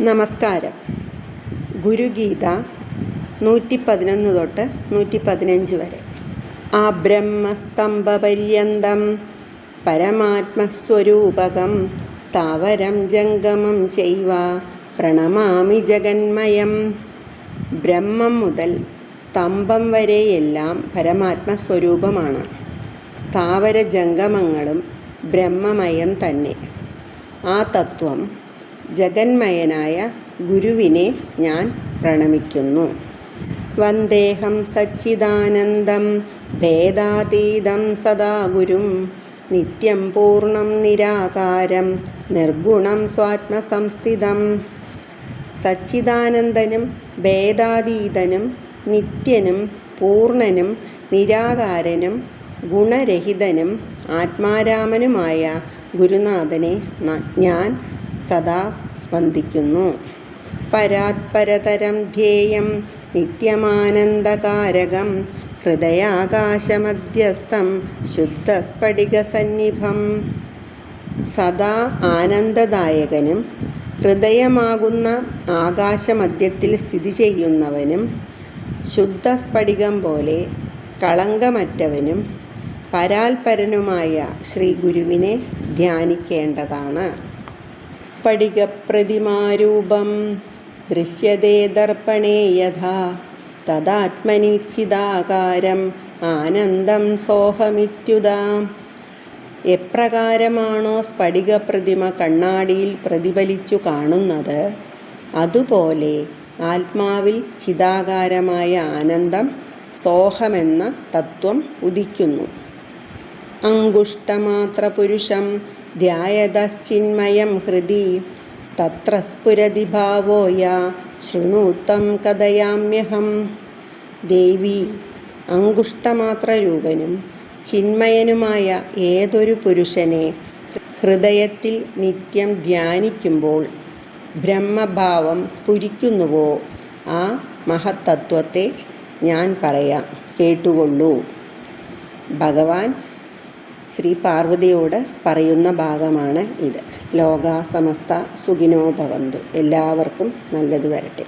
നമസ്കാരം. ഗുരുഗീത 111 തൊട്ട് 115 വരെ. ആ ബ്രഹ്മസ്തംഭപര്യന്തം പരമാത്മസ്വരൂപകം സ്ഥാവരം ജംഗമം ചൈവ പ്രണമാമി ജഗന്മയം. ബ്രഹ്മം മുതൽ സ്തംഭം വരെയെല്ലാം പരമാത്മസ്വരൂപമാണ്. സ്ഥാവര ജംഗമങ്ങളും ബ്രഹ്മമയം തന്നെ. ആ തത്വം ജഗന്മയനായ ഗുരുവിനെ ഞാൻ പ്രണമിക്കുന്നു. വന്ദേഹം സച്ചിദാനന്ദം ഭേദാതീതം സദാ ഗുരും നിത്യം പൂർണ്ണം നിരാകാരം നിർഗുണം സ്വാത്മസംസ്ഥിതം. സച്ചിദാനന്ദനും ഭേദാതീതനും നിത്യനും പൂർണ്ണനും നിരാകാരനും ഗുണരഹിതനും ആത്മാരാമനുമായ ഗുരുനാഥനെ ഞാൻ സദാ വന്ദിക്കുന്നു. പരാത്പരതരം ധ്യേയം നിത്യമാനന്ദകാരകം ഹൃദയാകാശമധ്യസ്ഥം ശുദ്ധസ്ഫടികസന്നിഭം. സദാ ആനന്ദദായകനും ഹൃദയമാകുന്ന ആകാശമധ്യത്തിൽ സ്ഥിതി ചെയ്യുന്നവനും ശുദ്ധസ്ഫടികം പോലെ കളങ്കമറ്റവനും പരാൽപരനുമായ ശ്രീ ഗുരുവിനെ ധ്യാനിക്കേണ്ടതാണ്. സ്ഫടികപ്രതിമാരൂപം ദൃശ്യതേ ദർപ്പണേ യഥാ തദാത്മനി ചിദാകാരം ആനന്ദം സോഹമിത്യുതാ. എപ്രകാരമാണോ സ്ഫടികപ്രതിമ കണ്ണാടിയിൽ പ്രതിഫലിച്ചു കാണുന്നത്, അതുപോലെ ആത്മാവിൽ ചിദാകാരമായ ആനന്ദം സോഹമെന്ന തത്വം ഉദിക്കുന്നു. അങ്കുഷ്ടമാത്ര പുരുഷം ധ്യായതശ്ചിന്മയം ഹൃദി തത്ര സ്ഫുരതി ഭാവോയ ശൃണൂത്തം കഥയാമ്യഹം. ദേവി, അങ്കുഷ്ടമാത്രരൂപനും ചിന്മയനുമായ ഏതൊരു പുരുഷനെ ഹൃദയത്തിൽ നിത്യം ധ്യാനിക്കുമ്പോൾ ബ്രഹ്മഭാവം സ്ഫുരിക്കുന്നുവോ, ആ മഹത്തത്വത്തെ ഞാൻ പറയാം, കേട്ടുകൊള്ളൂ. ഭഗവാൻ ശ്രീ പാർവതിയോട് പറയുന്ന ഭാഗമാണ് ഇത്. ലോകാ സമസ്ത സുഖിനോ ഭവന്തു. എല്ലാവർക്കും നല്ലത് വരട്ടെ.